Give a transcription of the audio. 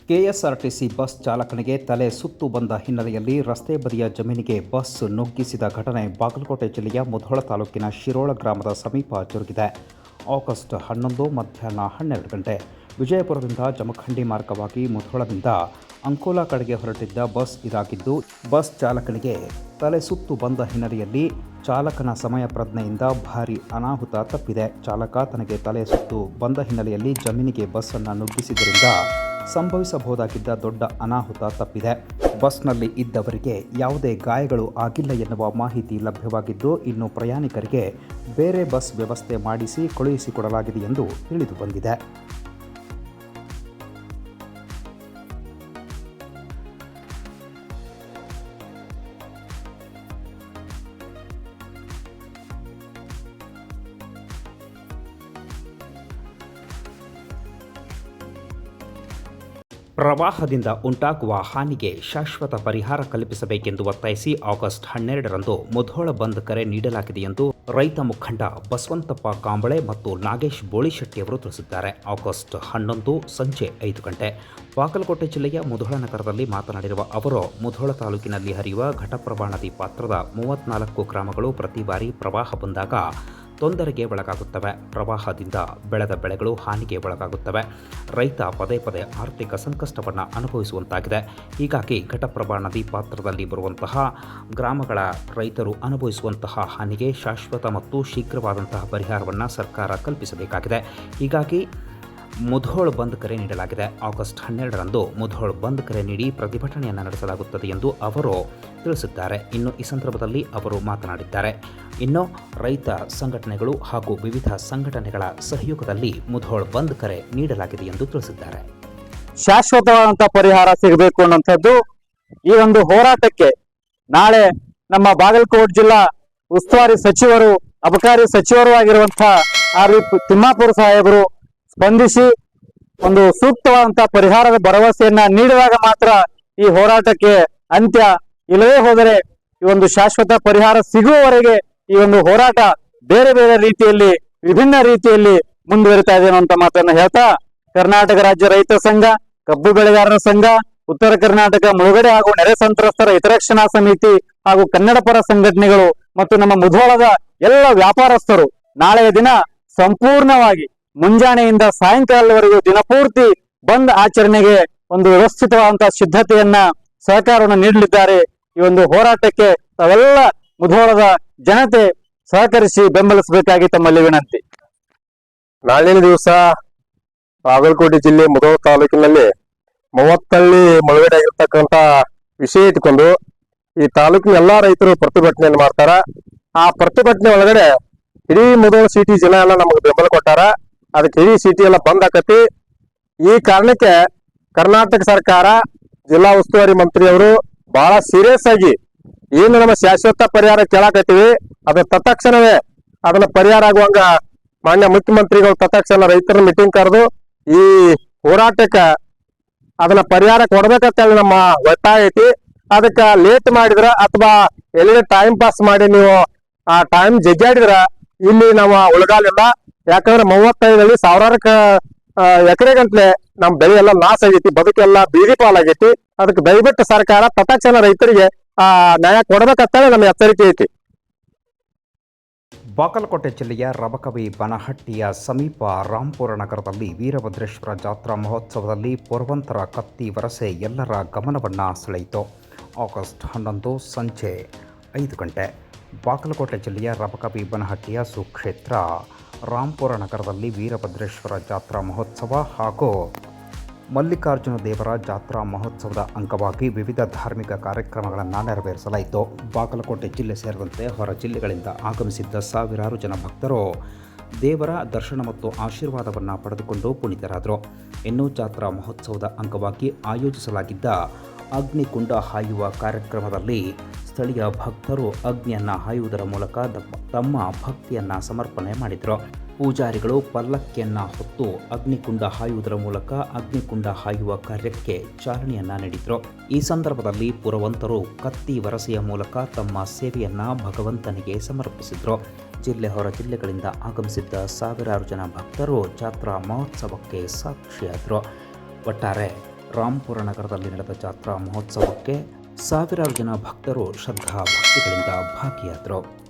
KSRTC bus ಚಾಲಕನಿಗೆ ತಲೆ ಸುತ್ತು ಬಂದ ಹಿನ್ನೆಲೆಯಲ್ಲಿ ರಸ್ತೆ ಬದಿಯ ಜಮೀನಿಗೆ ಬಸ್ ನುಗ್ಗಿಸಿದ ಘಟನೆ ಬಾಗಲಕೋಟೆ ಜಿಲ್ಲೆಯ ಮುಧೋಳ ತಾಲೂಕಿನ ಶಿರೋಳ ಗ್ರಾಮದ ಸಮೀಪ ಜರುಗಿದೆ. ಆಗಸ್ಟ್ 11 ಮಧ್ಯಾಹ್ನ 12 ಗಂಟೆ ವಿಜಯಪುರದಿಂದ ಜಮಖಂಡಿ ಮಾರ್ಗವಾಗಿ ಮುಧೋಳದಿಂದ ಅಂಕೋಲಾ ಕಡೆಗೆ ಹೊರಟಿದ್ದ ಬಸ್ ಇದಾಗಿದ್ದು, ಬಸ್ ಚಾಲಕನಿಗೆ ತಲೆ ಸುತ್ತು ಬಂದ ಹಿನ್ನೆಲೆಯಲ್ಲಿ ಚಾಲಕನ ಸಮಯ ಪ್ರಜ್ಞೆಯಿಂದ ಭಾರೀ ಅನಾಹುತ ತಪ್ಪಿದೆ. ಚಾಲಕ ತನಗೆ ತಲೆ ಸುತ್ತು ಬಂದ ಹಿನ್ನೆಲೆಯಲ್ಲಿ ಜಮೀನಿಗೆ ಬಸ್ಸನ್ನು ನುಗ್ಗಿಸಿದ್ದರಿಂದ ಸಂಭವಿಸಬಹುದಾಗಿದ್ದ ದೊಡ್ಡ ಅನಾಹುತ ತಪ್ಪಿದೆ. ಬಸ್ನಲ್ಲಿ ಇದ್ದವರಿಗೆ ಯಾವುದೇ ಗಾಯಗಳು ಆಗಿಲ್ಲ ಎನ್ನುವ ಮಾಹಿತಿ ಲಭ್ಯವಾಗಿದ್ದು, ಇನ್ನು ಪ್ರಯಾಣಿಕರಿಗೆ ಬೇರೆ ಬಸ್ ವ್ಯವಸ್ಥೆ ಮಾಡಿಸಿ ಕಳುಹಿಸಿಕೊಡಲಾಗಿದೆ ಎಂದು ತಿಳಿದು ಬಂದಿದೆ. ಪ್ರವಾಹದಿಂದ ಉಂಟಾಗುವ ಹಾನಿಗೆ ಶಾಶ್ವತ ಪರಿಹಾರ ಕಲ್ಪಿಸಬೇಕೆಂದು ಒತ್ತಾಯಿಸಿ ಆಗಸ್ಟ್ 12ರಂದು ಮುಧೋಳ ಬಂದ್ ಕರೆ ನೀಡಲಾಗಿದೆ ಎಂದು ರೈತ ಮುಖಂಡ ಬಸವಂತಪ್ಪ ಕಾಂಬಳೆ ಮತ್ತು ನಾಗೇಶ್ ಬೋಳಿಶೆಟ್ಟಿ ಅವರು ತಿಳಿಸಿದ್ದಾರೆ. ಆಗಸ್ಟ್ 11 ಸಂಜೆ 5 ಗಂಟೆ ಬಾಗಲಕೋಟೆ ಜಿಲ್ಲೆಯ ಮುಧೋಳ ನಗರದಲ್ಲಿ ಮಾತನಾಡಿರುವ ಅವರು, ಮುಧೋಳ ತಾಲೂಕಿನಲ್ಲಿ ಹರಿಯುವ ಘಟಪ್ರಭಾ ನದಿ ಪಾತ್ರದ 34 ಗ್ರಾಮಗಳು ಪ್ರತಿ ಬಾರಿ ಪ್ರವಾಹ ಬಂದಾಗ ತೊಂದರೆಗೆ ಒಳಗಾಗುತ್ತವೆ. ಪ್ರವಾಹದಿಂದ ಬೆಳೆದ ಬೆಳೆಗಳು ಹಾನಿಗೆ ಒಳಗಾಗುತ್ತವೆ. ರೈತ ಪದೇ ಪದೇ ಆರ್ಥಿಕ ಸಂಕಷ್ಟವನ್ನು ಅನುಭವಿಸುವಂತಾಗಿದೆ. ಹೀಗಾಗಿ ಘಟಪ್ರಭಾ ನದಿ ಪಾತ್ರದಲ್ಲಿ ಬರುವಂತಹ ಗ್ರಾಮಗಳ ರೈತರು ಅನುಭವಿಸುವಂತಹ ಹಾನಿಗೆ ಶಾಶ್ವತ ಮತ್ತು ಶೀಘ್ರವಾದಂತಹ ಪರಿಹಾರವನ್ನು ಸರ್ಕಾರ ಕಲ್ಪಿಸಬೇಕಾಗಿದೆ. ಹೀಗಾಗಿ ಮುಧೋಳ ಬಂದ್ ಕರೆ ನೀಡಲಾಗಿದೆ. ಆಗಸ್ಟ್ 12ರಂದು ಮುಧೋಳ ಬಂದ್ ಕರೆ ನೀಡಿ ಪ್ರತಿಭಟನೆಯನ್ನು ನಡೆಸಲಾಗುತ್ತದೆ ಎಂದು ಅವರು ತಿಳಿಸಿದ್ದಾರೆ. ಇನ್ನು ಈ ಸಂದರ್ಭದಲ್ಲಿ ಅವರು ಮಾತನಾಡಿದ್ದಾರೆ. ಇನ್ನು ರೈತ ಸಂಘಟನೆಗಳು ಹಾಗೂ ವಿವಿಧ ಸಂಘಟನೆಗಳ ಸಹಯೋಗದಲ್ಲಿ ಮುಧೋಳ ಬಂದ್ ಕರೆ ನೀಡಲಾಗಿದೆ ಎಂದು ತಿಳಿಸಿದ್ದಾರೆ. ಶಾಶ್ವತವಾದಂತಹ ಪರಿಹಾರ ಸಿಗಬೇಕು ಅನ್ನುವಂಥದ್ದು ಈ ಒಂದು ಹೋರಾಟಕ್ಕೆ ನಾಳೆ ನಮ್ಮ ಬಾಗಲಕೋಟೆ ಜಿಲ್ಲಾ ಉಸ್ತುವಾರಿ ಸಚಿವರು, ಅಬಕಾರಿ ಸಚಿವರು ಆಗಿರುವಂತಹ ಆರ್.ವಿ. ತಿಮ್ಮಾಪುರ ಸಾಹೇಬರು ಸ್ಪಂದಿಸಿ ಒಂದು ಸೂಕ್ತವಾದಂತಹ ಪರಿಹಾರದ ಭರವಸೆಯನ್ನ ನೀಡಿದಾಗ ಮಾತ್ರ ಈ ಹೋರಾಟಕ್ಕೆ ಅಂತ್ಯ. ಇಲ್ಲವೇ ಹೋದರೆ ಈ ಒಂದು ಶಾಶ್ವತ ಪರಿಹಾರ ಸಿಗುವವರೆಗೆ ಈ ಒಂದು ಹೋರಾಟ ಬೇರೆ ಬೇರೆ ರೀತಿಯಲ್ಲಿ, ವಿಭಿನ್ನ ರೀತಿಯಲ್ಲಿ ಮುಂದುವರಿತಾ ಇದೆ ಅನ್ನುವಂತ ಮಾತನ್ನ ಹೇಳ್ತಾ, ಕರ್ನಾಟಕ ರಾಜ್ಯ ರೈತ ಸಂಘ, ಕಬ್ಬು ಬೆಳೆಗಾರರ ಸಂಘ, ಉತ್ತರ ಕರ್ನಾಟಕ ಮುಳುಗಡೆ ಹಾಗೂ ನೆರೆ ಸಂತ್ರಸ್ತರ ಹಿತರಕ್ಷಣಾ ಸಮಿತಿ ಹಾಗೂ ಕನ್ನಡ ಪರ ಸಂಘಟನೆಗಳು ಮತ್ತು ನಮ್ಮ ಮುಧೋಳದ ಎಲ್ಲ ವ್ಯಾಪಾರಸ್ಥರು ನಾಳೆಯ ದಿನ ಸಂಪೂರ್ಣವಾಗಿ ಮುಂಜಾನೆಯಿಂದ ಸಾಯಂಕಾಲದವರೆಗೂ ದಿನಪೂರ್ತಿ ಬಂದ್ ಆಚರಣೆಗೆ ಒಂದು ವ್ಯವಸ್ಥಿತವಾದಂತಹ ಸಿದ್ಧತೆಯನ್ನ, ಸಹಕಾರವನ್ನು ನೀಡಲಿದ್ದಾರೆ. ಈ ಒಂದು ಹೋರಾಟಕ್ಕೆ ತಾವೆಲ್ಲ ಮುಧೋಳದ ಜನತೆ ಸಹಕರಿಸಿ ಬೆಂಬಲಿಸಬೇಕಾಗಿ ತಮ್ಮಲ್ಲಿ ವಿನಂತಿ. ನಾಳಿನ ದಿವಸ ಬಾಗಲಕೋಟೆ ಜಿಲ್ಲೆ ಮುಧೋಳ ತಾಲೂಕಿನಲ್ಲಿ 30 ಹಳ್ಳಿ ಮುಳುಗಡೆ ಆಗಿರ್ತಕ್ಕಂತ ವಿಷಯ ಇಟ್ಕೊಂಡು ಈ ತಾಲೂಕಿನ ಎಲ್ಲಾ ರೈತರು ಪ್ರತಿಭಟನೆಯನ್ನು ಮಾಡ್ತಾರ. ಆ ಪ್ರತಿಭಟನೆ ಒಳಗಡೆ ಇಡೀ ಮುಧೋಳ ಸಿಟಿ ಜನ ಎಲ್ಲ ನಮಗೆ ಬೆಂಬಲ ಕೊಟ್ಟಾರ. ಅದಕ್ಕೆ ಇಡೀ ಸಿಟಿ ಎಲ್ಲ ಬಂದ್ ಆಕತಿ. ಈ ಕಾರಣಕ್ಕೆ ಕರ್ನಾಟಕ ಸರ್ಕಾರ, ಜಿಲ್ಲಾ ಉಸ್ತುವಾರಿ ಮಂತ್ರಿ ಅವರು ಬಹಳ ಸೀರಿಯಸ್ ಆಗಿ ಏನು ನಮ್ಮ ಶಾಶ್ವತ ಪರಿಹಾರ ಕೇಳಾಕತ್ತೀವಿ ಅದು ತತ್ಕ್ಷಣವೇ ಅದನ್ನ ಪರಿಹಾರ ಆಗುವಂಗ ಮಾನ್ಯ ಮುಖ್ಯಮಂತ್ರಿಗಳು ತತ್ಕ್ಷಣ ರೈತರ ಮೀಟಿಂಗ್ ಕರೆದು ಈ ಹೋರಾಟಕ್ಕೆ ಅದನ್ನ ಪರಿಹಾರ ಕೊಡ್ಬೇಕಂತ ಹೇಳಿ ನಮ್ಮ ಒತ್ತಾಯ ಐತಿ. ಅದಕ್ಕೆ ಲೇಟ್ ಮಾಡಿದ್ರ ಅಥವಾ ಎಲ್ಲಿ ಟೈಮ್ ಪಾಸ್ ಮಾಡಿ ನೀವು ಆ ಟೈಮ್ ಜಗ್ಗಾಡಿದ್ರ ಇಲ್ಲಿ ನಾವು ಉಳಗಾಲಿಲ್ಲ. ಯಾಕಂದ್ರೆ 35 ಸಾವಿರಾರು ಎಕರೆ ಗಂಟ್ಲೆ ನಮ್ ಬೆಳೆ ಎಲ್ಲ ನಾಶ ಆಗೈತಿ, ಬದುಕೆಲ್ಲ ಬೀದಿ ಪಾಲಾಗೈತಿ. ಅದಕ್ಕೆ ದಯವಿಟ್ಟು ಸರ್ಕಾರ ತತ್ಕ್ಷಣ ರೈತರಿಗೆ ನ್ಯಾಯ ಕೊಡ್ಬೇಕಂತೇಳಿ ನಮ್ಮ ಎಚ್ಚರಿಕೆ ಐತಿ. ಬಾಗಲಕೋಟೆ ಜಿಲ್ಲೆಯ ರಬಕವಿ ಬನಹಟ್ಟಿಯ ಸಮೀಪ ರಾಂಪುರ ನಗರದಲ್ಲಿ ವೀರಭದ್ರೇಶ್ವರ ಜಾತ್ರಾ ಮಹೋತ್ಸವದಲ್ಲಿ ಪುರವಂತರ ಕತ್ತಿ ವರಸೆ ಎಲ್ಲರ ಗಮನವನ್ನು ಸೆಳೆಯಿತು. ಆಗಸ್ಟ್ 11 ಸಂಜೆ 5 ಗಂಟೆ ಬಾಗಲಕೋಟೆ ಜಿಲ್ಲೆಯ ರಬಕವಿ ಬನಹಟ್ಟಿಯ ಸುಕ್ಷೇತ್ರ ರಾಂಪುರ ನಗರದಲ್ಲಿ ವೀರಭದ್ರೇಶ್ವರ ಜಾತ್ರಾ ಮಹೋತ್ಸವ ಹಾಗೂ ಮಲ್ಲಿಕಾರ್ಜುನ ದೇವರ ಜಾತ್ರಾ ಮಹೋತ್ಸವದ ಅಂಗವಾಗಿ ವಿವಿಧ ಧಾರ್ಮಿಕ ಕಾರ್ಯಕ್ರಮಗಳನ್ನು ನೆರವೇರಿಸಲಾಯಿತು. ಬಾಗಲಕೋಟೆ ಜಿಲ್ಲೆ ಸೇರಿದಂತೆ ಹೊರ ಜಿಲ್ಲೆಗಳಿಂದ ಆಗಮಿಸಿದ್ದ ಸಾವಿರಾರು ಜನ ಭಕ್ತರು ದೇವರ ದರ್ಶನ ಮತ್ತು ಆಶೀರ್ವಾದವನ್ನು ಪಡೆದುಕೊಂಡು ಪುನೀತರಾದರು. ಇನ್ನು ಜಾತ್ರಾ ಮಹೋತ್ಸವದ ಅಂಗವಾಗಿ ಆಯೋಜಿಸಲಾಗಿದ್ದ ಅಗ್ನಿಕುಂಡ ಹಾಯುವ ಕಾರ್ಯಕ್ರಮದಲ್ಲಿ ಸ್ಥಳೀಯ ಭಕ್ತರು ಅಗ್ನಿಯನ್ನು ಹಾಯುವುದರ ಮೂಲಕ ತಮ್ಮ ಭಕ್ತಿಯನ್ನು ಸಮರ್ಪಣೆ ಮಾಡಿದರು. ಪೂಜಾರಿಗಳು ಪಲ್ಲಕ್ಕಿಯನ್ನು ಹೊತ್ತು ಅಗ್ನಿಕುಂಡ ಹಾಯುವುದರ ಮೂಲಕ ಅಗ್ನಿಕುಂಡ ಹಾಯುವ ಕಾರ್ಯಕ್ಕೆ ಚಾಲನೆಯನ್ನ ನೀಡಿದರು. ಈ ಸಂದರ್ಭದಲ್ಲಿ ಪುರವಂತರು ಕತ್ತಿ ವರಸೆಯ ಮೂಲಕ ತಮ್ಮ ಸೇವೆಯನ್ನು ಭಗವಂತನಿಗೆ ಸಮರ್ಪಿಸಿದರು. ಜಿಲ್ಲೆ ಹೊರ ಜಿಲ್ಲೆಗಳಿಂದ ಆಗಮಿಸಿದ್ದ ಸಾವಿರಾರು ಜನ ಭಕ್ತರು ಜಾತ್ರಾ ಮಹೋತ್ಸವಕ್ಕೆ ಸಾಕ್ಷಿಯಾದರು. ಒಟ್ಟಾರೆ ರಾಂಪುರ ನಗರದಲ್ಲಿ ನಡೆದ ಜಾತ್ರಾ ಮಹೋತ್ಸವಕ್ಕೆ ಸಾವಿರಾರು ಜನ ಭಕ್ತರು ಶ್ರದ್ಧಾ ಭಕ್ತಿಗಳಿಂದ ಭಾಗಿಯಾದರು.